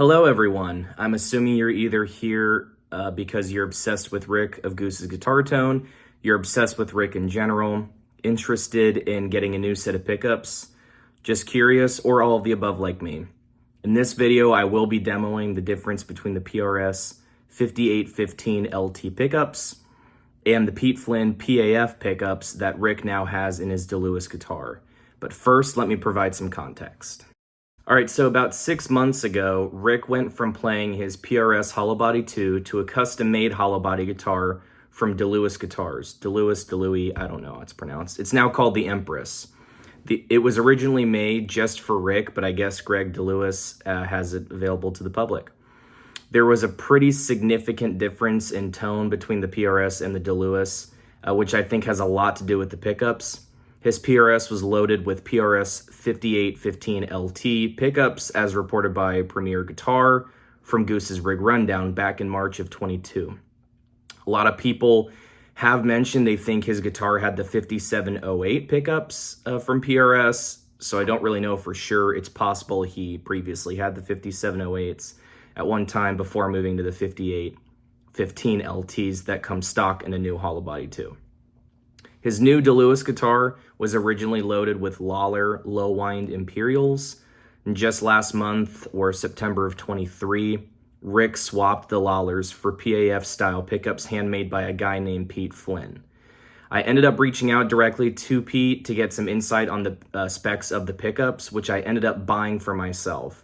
Hello everyone, I'm assuming you're either here because you're obsessed with Rick of Goose's guitar tone, you're obsessed with Rick in general, interested in getting a new set of pickups, just curious, or all of the above like me. In this video, I will be demoing the difference between the PRS 5815 LT pickups and the Pete Flynn PAF pickups that Rick now has in his DeLewis guitar. But first, let me provide some context. All right, so about 6 months ago, Rick went from playing his PRS Hollow Body 2 to a custom-made hollow body guitar from DeLewis Guitars. DeLewis, I don't know how it's pronounced. It's now called the Empress. It was originally made just for Rick, but I guess Greg DeLewis has it available to the public. There was a pretty significant difference in tone between the PRS and the DeLewis, which I think has a lot to do with the pickups. His PRS was loaded with PRS 5815 LT pickups as reported by Premier Guitar from Goose's Rig Rundown back in March of 22. A lot of people have mentioned they think his guitar had the 5708 pickups from PRS, so I don't really know for sure. It's possible he previously had the 5708s at one time before moving to the 5815 LTs that come stock in a new hollow body too. His new DeLewis guitar was originally loaded with Lawler low-wind Imperials. And just last month, or September of 23, Rick swapped the Lawlers for PAF-style pickups handmade by a guy named Pete Flynn. I ended up reaching out directly to Pete to get some insight on the specs of the pickups, which I ended up buying for myself.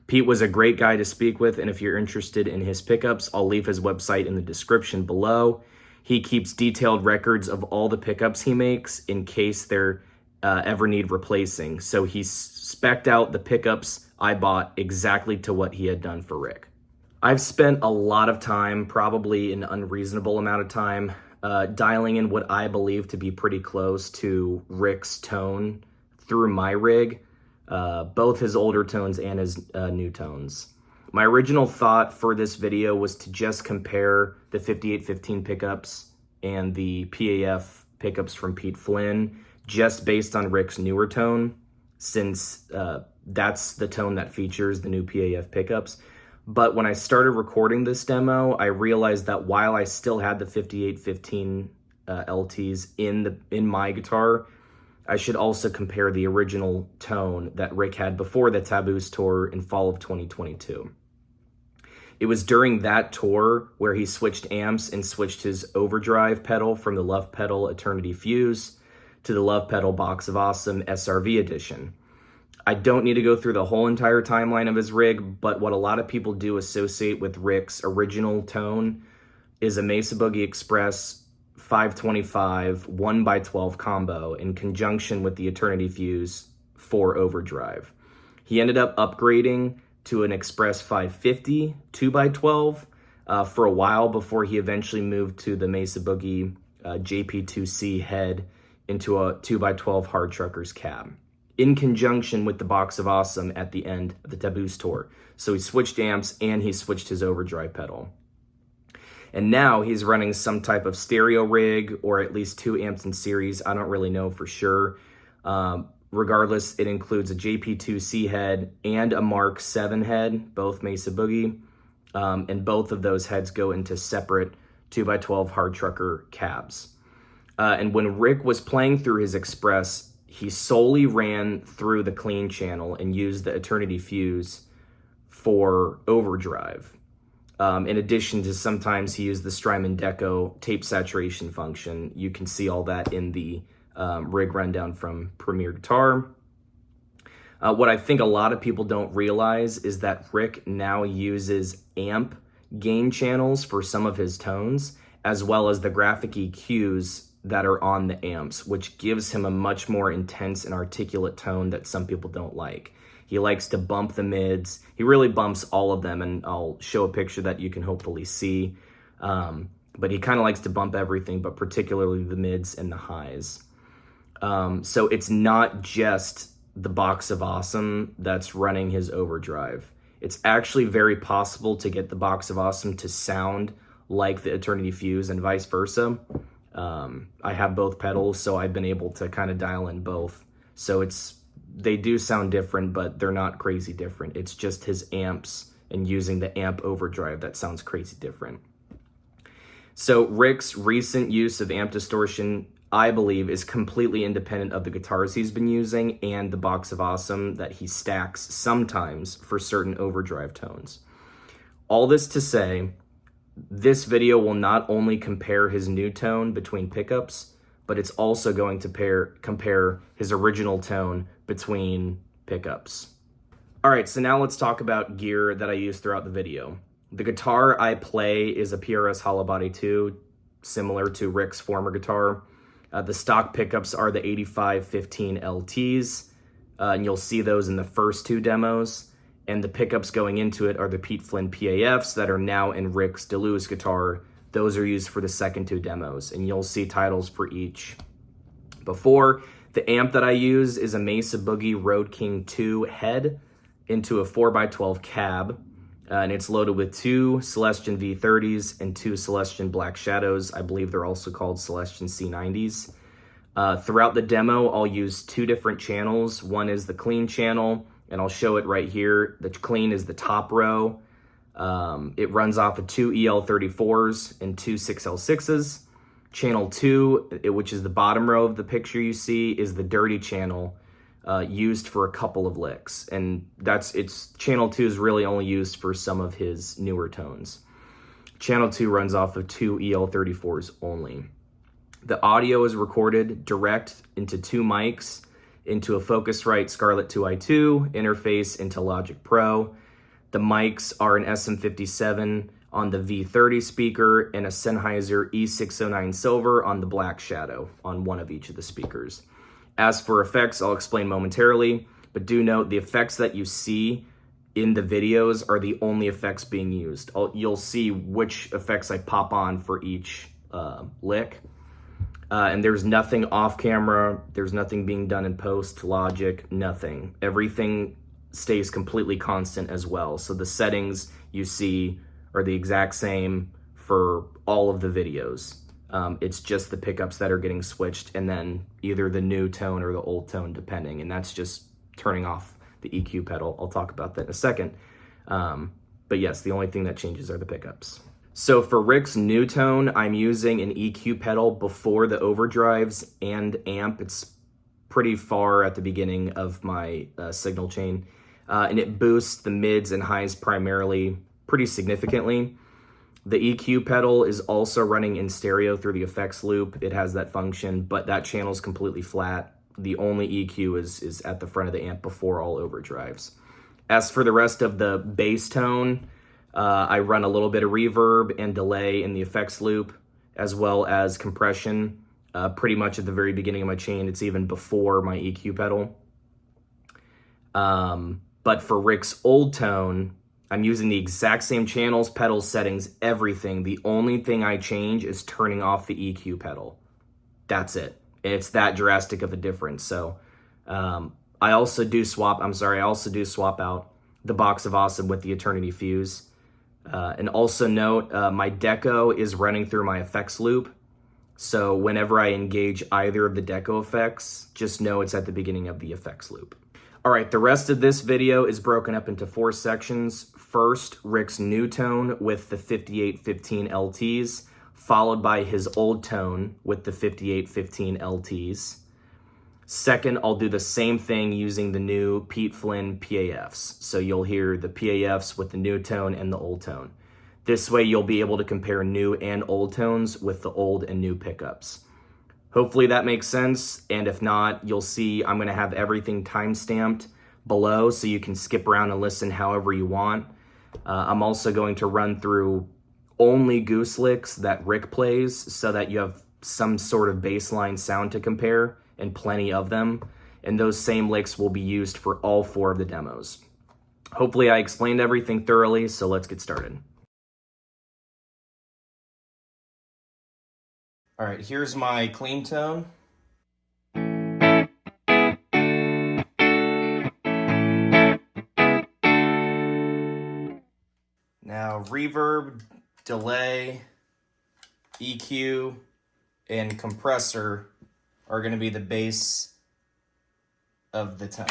Pete was a great guy to speak with, and if you're interested in his pickups, I'll leave his website in the description below. He keeps detailed records of all the pickups he makes in case they're ever need replacing. So he spec'd out the pickups I bought exactly to what he had done for Rick. I've spent a lot of time, probably an unreasonable amount of time, dialing in what I believe to be pretty close to Rick's tone through my rig, both his older tones and his new tones. My original thought for this video was to just compare the 5815 pickups and the PAF pickups from Pete Flynn, just based on Rick's newer tone, since that's the tone that features the new PAF pickups. But when I started recording this demo, I realized that while I still had the 5815 LTs in my guitar, I should also compare the original tone that Rick had before the Taboos tour in fall of 2022. It was during that tour where he switched amps and switched his overdrive pedal from the Love Pedal Eternity Fuse to the Love Pedal Box of Awesome SRV edition. I don't need to go through the whole entire timeline of his rig, but what a lot of people do associate with Rick's original tone is a Mesa Boogie Express 525 1x12 combo in conjunction with the Eternity Fuse for overdrive. He ended up upgrading to an Express 550 2x12 for a while before he eventually moved to the Mesa Boogie JP2C head into a 2x12 Hard Truckers cab in conjunction with the Box of Awesome at the end of the Taboos tour. So he switched amps and he switched his overdrive pedal. And now he's running some type of stereo rig or at least 2 amps in series. I don't really know for sure. Regardless, it includes a JP2C head and a Mark 7 head, both Mesa Boogie, and both of those heads go into separate 2x12 Hard Trucker cabs. And when Rick was playing through his Express, he solely ran through the clean channel and used the Eternity Fuse for overdrive. In addition to sometimes he used the Strymon Deco tape saturation function. You can see all that in the rig rundown from Premier Guitar. What I think a lot of people don't realize is that Rick now uses amp gain channels for some of his tones, as well as the graphic EQs that are on the amps, which gives him a much more intense and articulate tone that some people don't like. He likes to bump the mids. He really bumps all of them, and I'll show a picture that you can hopefully see. But he kind of likes to bump everything, but particularly the mids and the highs. So it's not just the Box of Awesome that's running his overdrive. It's actually very possible to get the Box of Awesome to sound like the Eternity Fuse and vice versa. I have both pedals, so I've been able to kind of dial in both. So they do sound different, but they're not crazy different. It's just his amps and using the amp overdrive. That sounds crazy different. So Rick's recent use of amp distortion, I believe, is completely independent of the guitars he's been using and the Box of Awesome that he stacks sometimes for certain overdrive tones. All this to say, this video will not only compare his new tone between pickups, but it's also going to compare his original tone between pickups. All right, so now let's talk about gear that I use throughout the video. The guitar I play is a PRS Hollow Body 2, similar to Rick's former guitar. The stock pickups are the 8515 LTs, and you'll see those in the first two demos. And the pickups going into it are the Flynn PAFs that are now in Rick's Deluxe guitar. Those are used for the second two demos, and you'll see titles for each. Before, the amp that I use is a Mesa Boogie Road King 2 head into a 4x12 cab, and it's loaded with two Celestion V30s and two Celestion Black Shadows. I believe they're also called Celestion C90s. Throughout the demo, I'll use two different channels. One is the clean channel, and I'll show it right here. The clean is the top row. It runs off of two EL34s and two 6L6s. Channel 2, which is the bottom row of the picture you see, is the dirty channel, used for a couple of licks. And channel 2 is really only used for some of his newer tones. Channel 2 runs off of two EL34s only. The audio is recorded direct into two mics, into a Focusrite Scarlett 2i2 interface into Logic Pro. The mics are an SM57 on the V30 speaker and a Sennheiser E609 Silver on the Black Shadow on one of each of the speakers. As for effects, I'll explain momentarily, but do note the effects that you see in the videos are the only effects being used. You'll see which effects I pop on for each lick. And there's nothing off camera, there's nothing being done in post, Logic, nothing. Everything stays completely constant as well. So the settings you see are the exact same for all of the videos. It's just the pickups that are getting switched, and then either the new tone or the old tone, depending. And that's just turning off the EQ pedal. I'll talk about that in a second. But yes, the only thing that changes are the pickups. So for Rick's new tone, I'm using an EQ pedal before the overdrives and amp. It's pretty far at the beginning of my signal chain. And it boosts the mids and highs primarily pretty significantly. The EQ pedal is also running in stereo through the effects loop. It has that function, but that channel is completely flat. The only EQ is at the front of the amp before all overdrives. As for the rest of the bass tone, I run a little bit of reverb and delay in the effects loop, as well as compression, pretty much at the very beginning of my chain. It's even before my EQ pedal. But for Rick's old tone, I'm using the exact same channels, pedals, settings, everything. The only thing I change is turning off the EQ pedal. That's it. It's that drastic of a difference. So I also do swap out the Box of Awesome with the Eternity Fuse. And also note, my deco is running through my effects loop. So whenever I engage either of the deco effects, just know it's at the beginning of the effects loop. All right, the rest of this video is broken up into 4 sections. First, Rick's new tone with the 5815 LTs, followed by his old tone with the 5815 LTs. Second, I'll do the same thing using the new Flynn PAFs. So you'll hear the PAFs with the new tone and the old tone. This way you'll be able to compare new and old tones with the old and new pickups. Hopefully that makes sense, and if not, you'll see I'm gonna have everything time-stamped below so you can skip around and listen however you want. I'm also going to run through only Goose licks that Rick plays so that you have some sort of baseline sound to compare, and plenty of them, and those same licks will be used for all 4 of the demos. Hopefully I explained everything thoroughly, so let's get started. All right, here's my clean tone. Now reverb, delay, EQ, and compressor are going to be the base of the tone.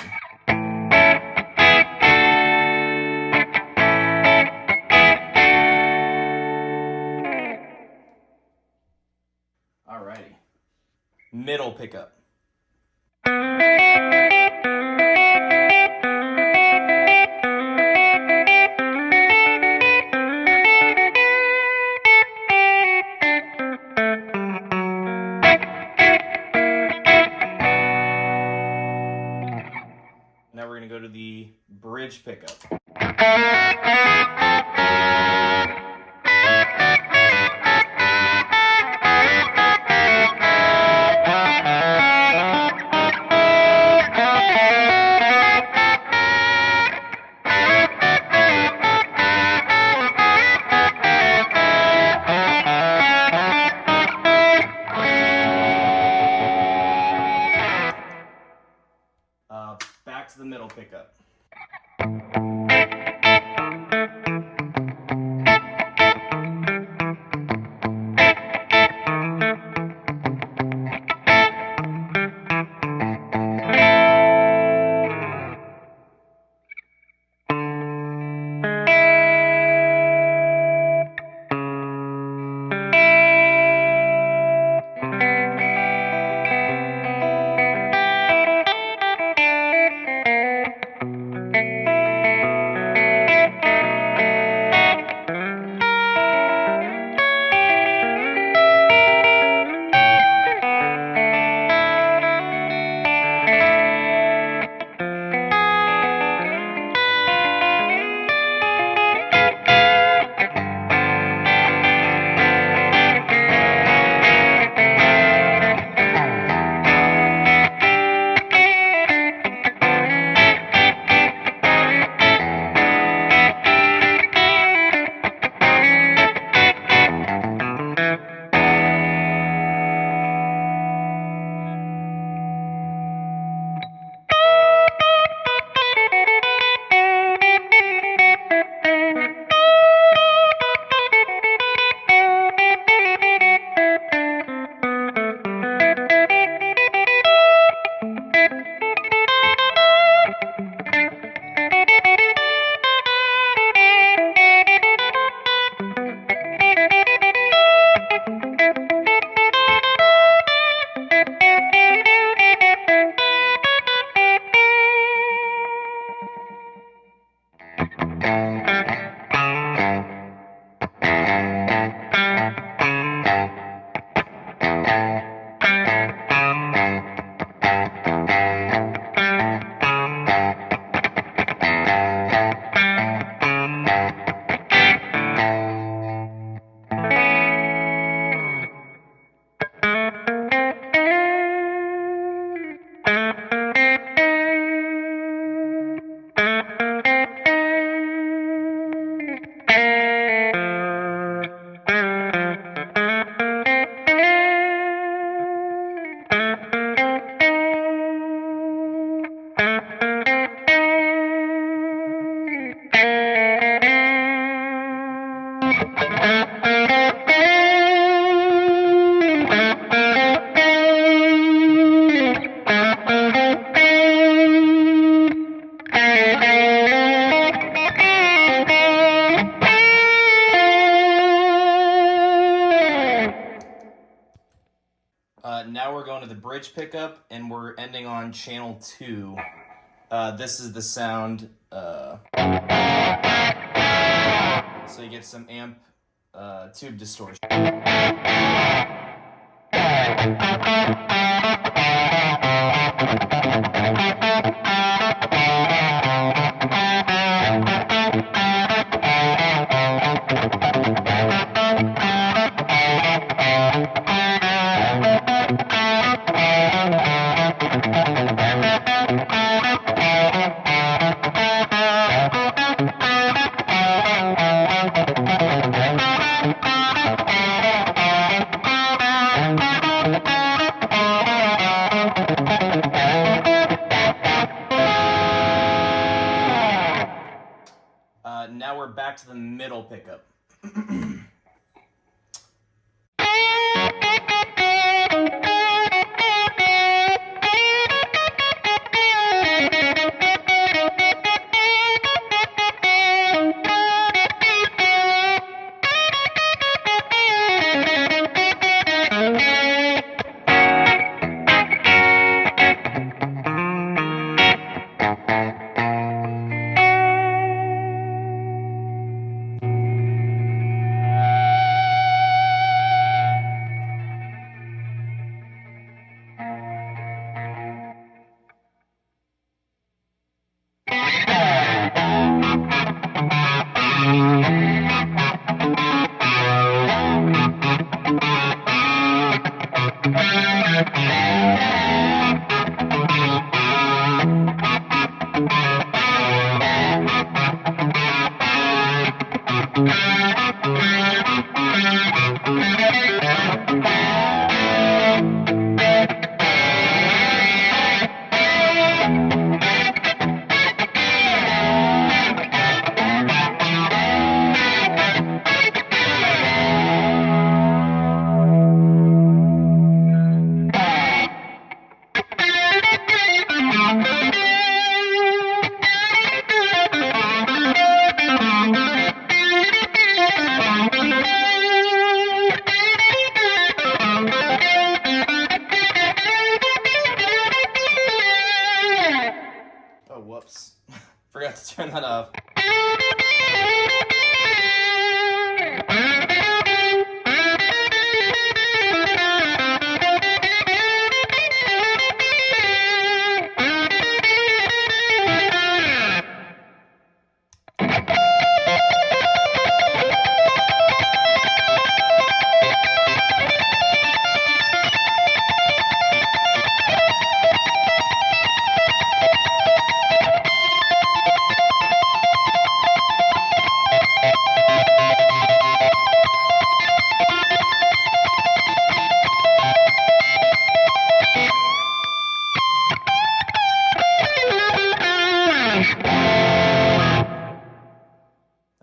middle pickup. Now we're going to go to the bridge pickup. Back to the middle pickup. Now we're going to the bridge pickup, and we're ending on channel 2. This is the sound. So you get some amp tube distortion. Now we're back to the middle pickup. Whoops. Forgot to turn that off.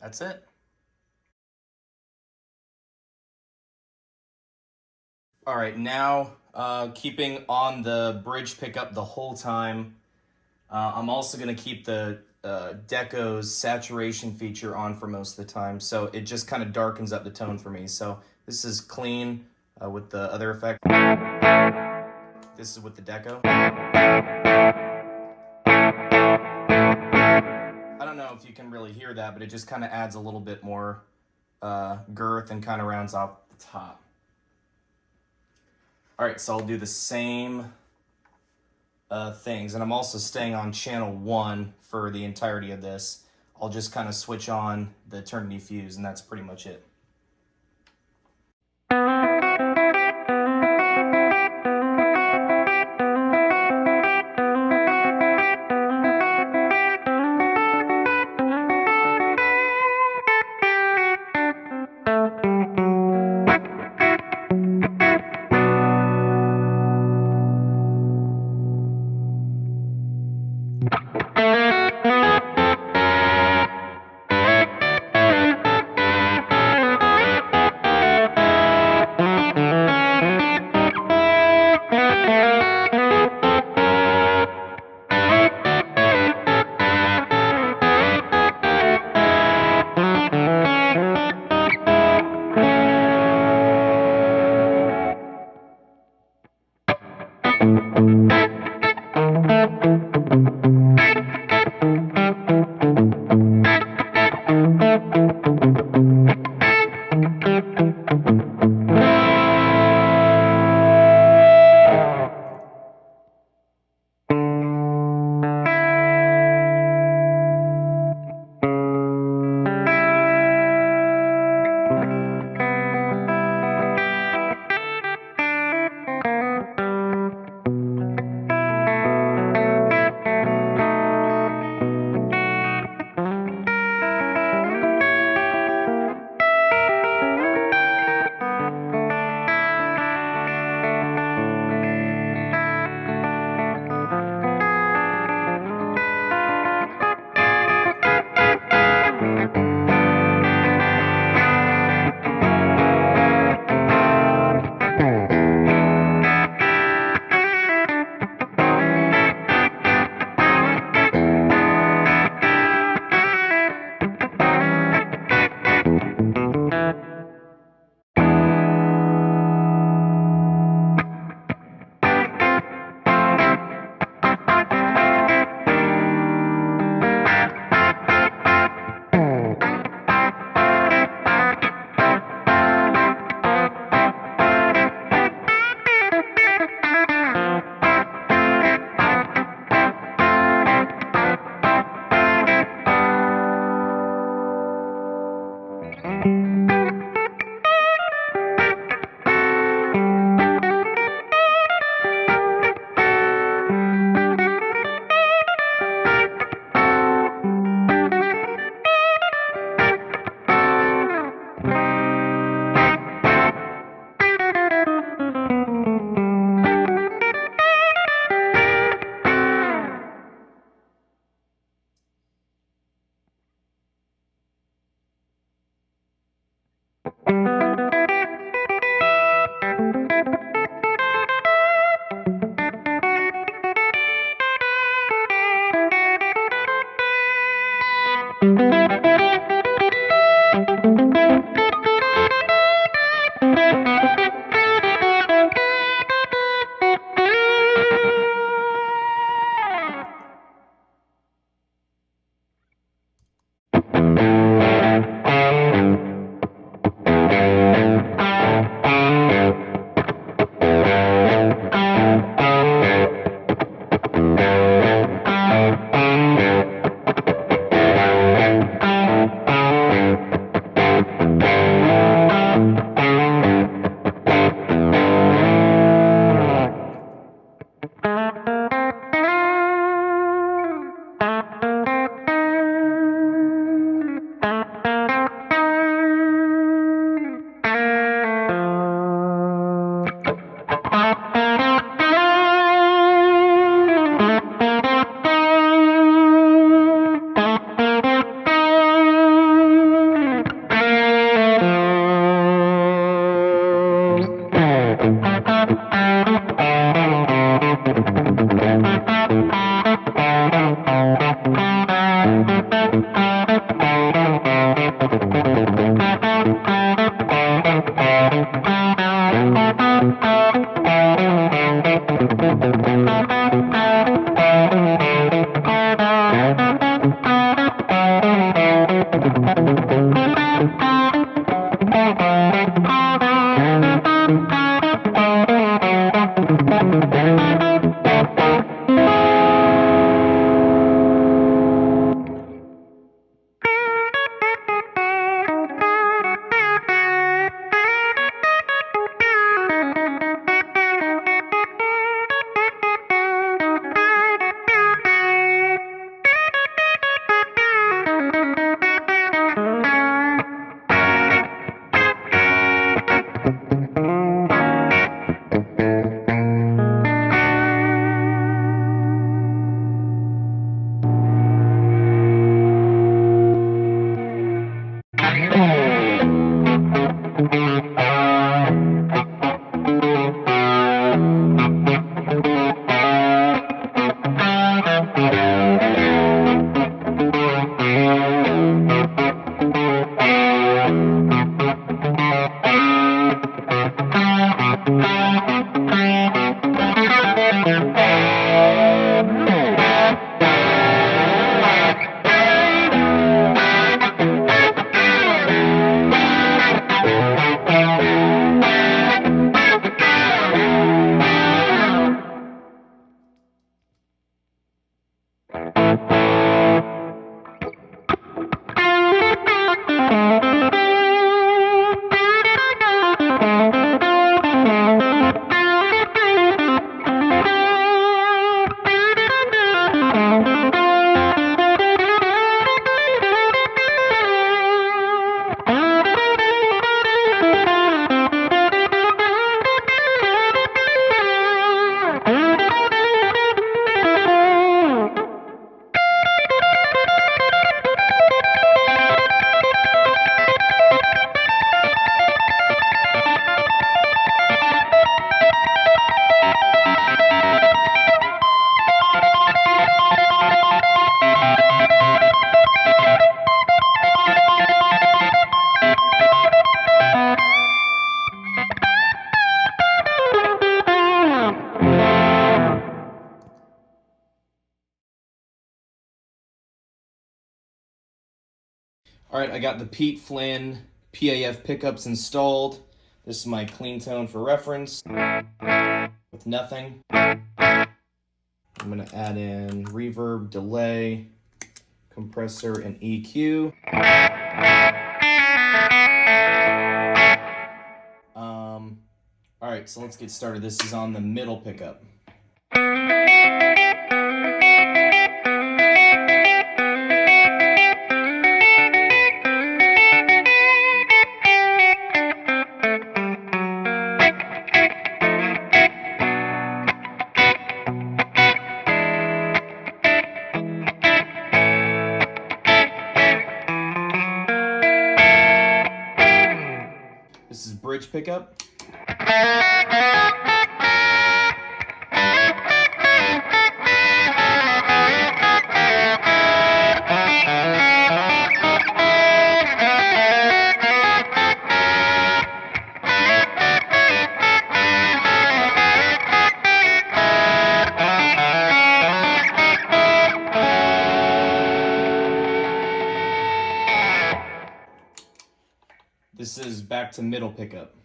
That's it. All right, now keeping on the bridge pickup the whole time, I'm also going to keep the Deco's saturation feature on for most of the time, so it just kind of darkens up the tone for me. So this is clean with the other effect. This is with the Deco. I don't know if you can really hear that, but it just kind of adds a little bit more girth and kind of rounds off the top. All right, so I'll do the same things, and I'm also staying on channel 1 for the entirety of this. I'll just kind of switch on the Eternity Fuse, and that's pretty much it. All right, I got the Pete Flynn PAF pickups installed. This is my clean tone for reference with nothing. I'm going to add in reverb, delay, compressor, and EQ. All right, so let's get started. This is on the middle pickup. This is bridge pickup. This is back to middle pickup.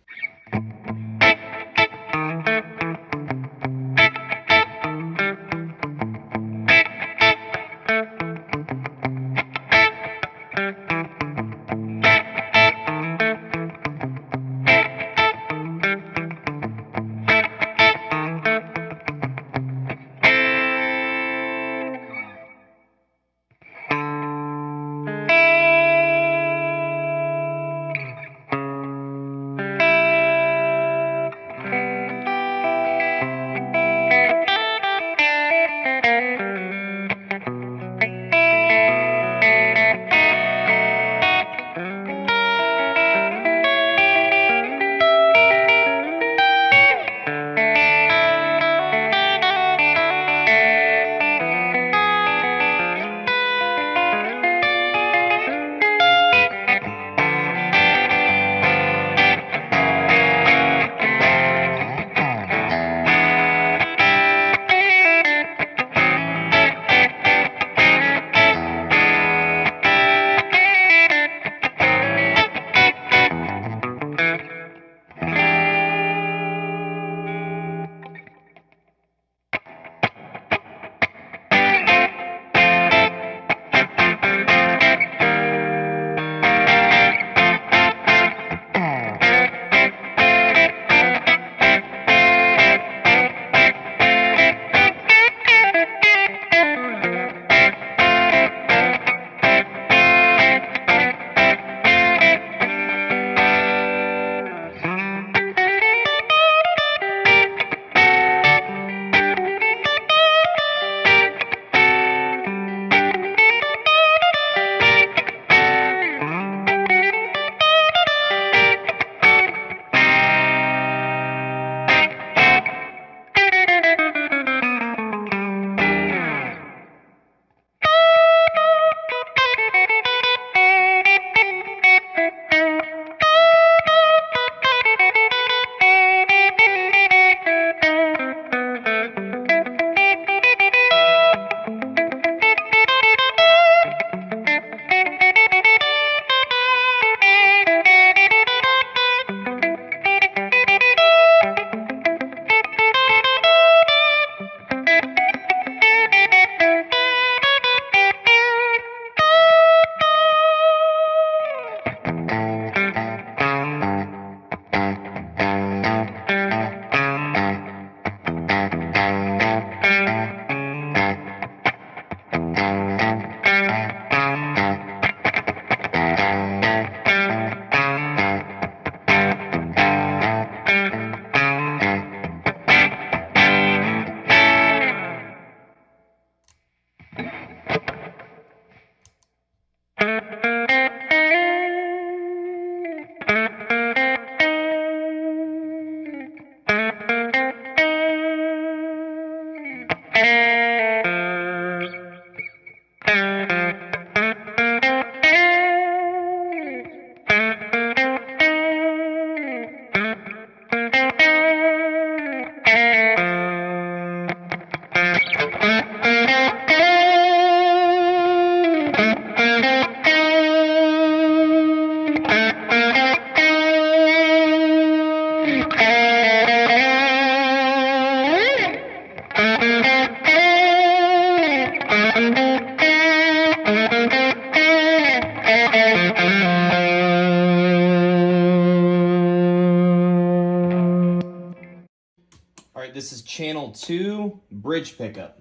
All right, this is channel 2, bridge pickup.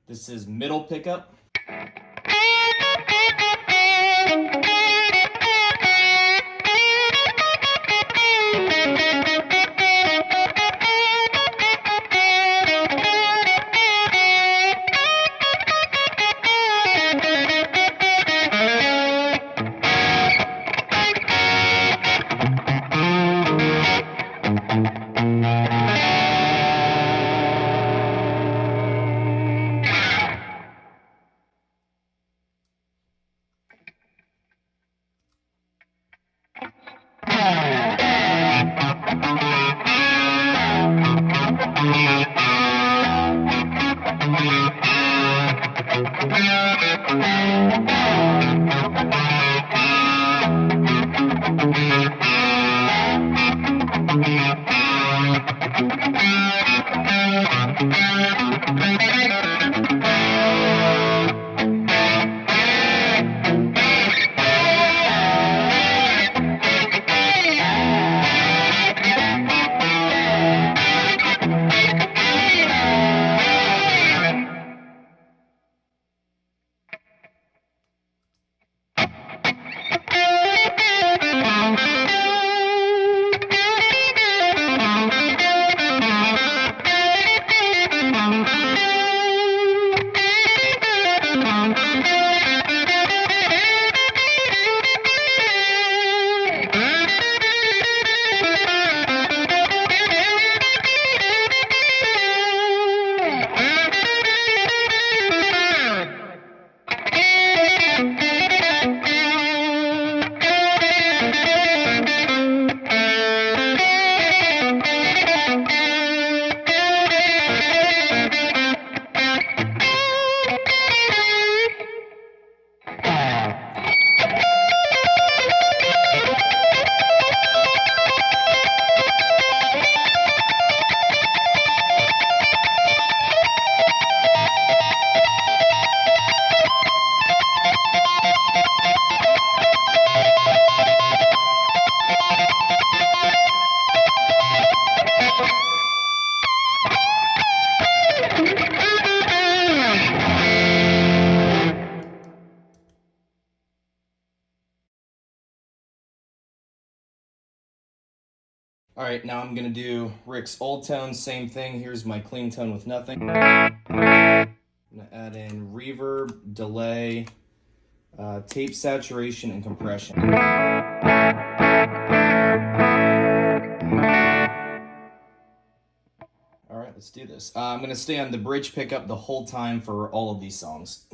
This is middle pickup. All right, now I'm gonna do Rick's old tone, same thing. Here's my clean tone with nothing. I'm gonna add in reverb, delay, tape saturation, and compression. All right, let's do this. I'm gonna stay on the bridge pickup the whole time for all of these songs.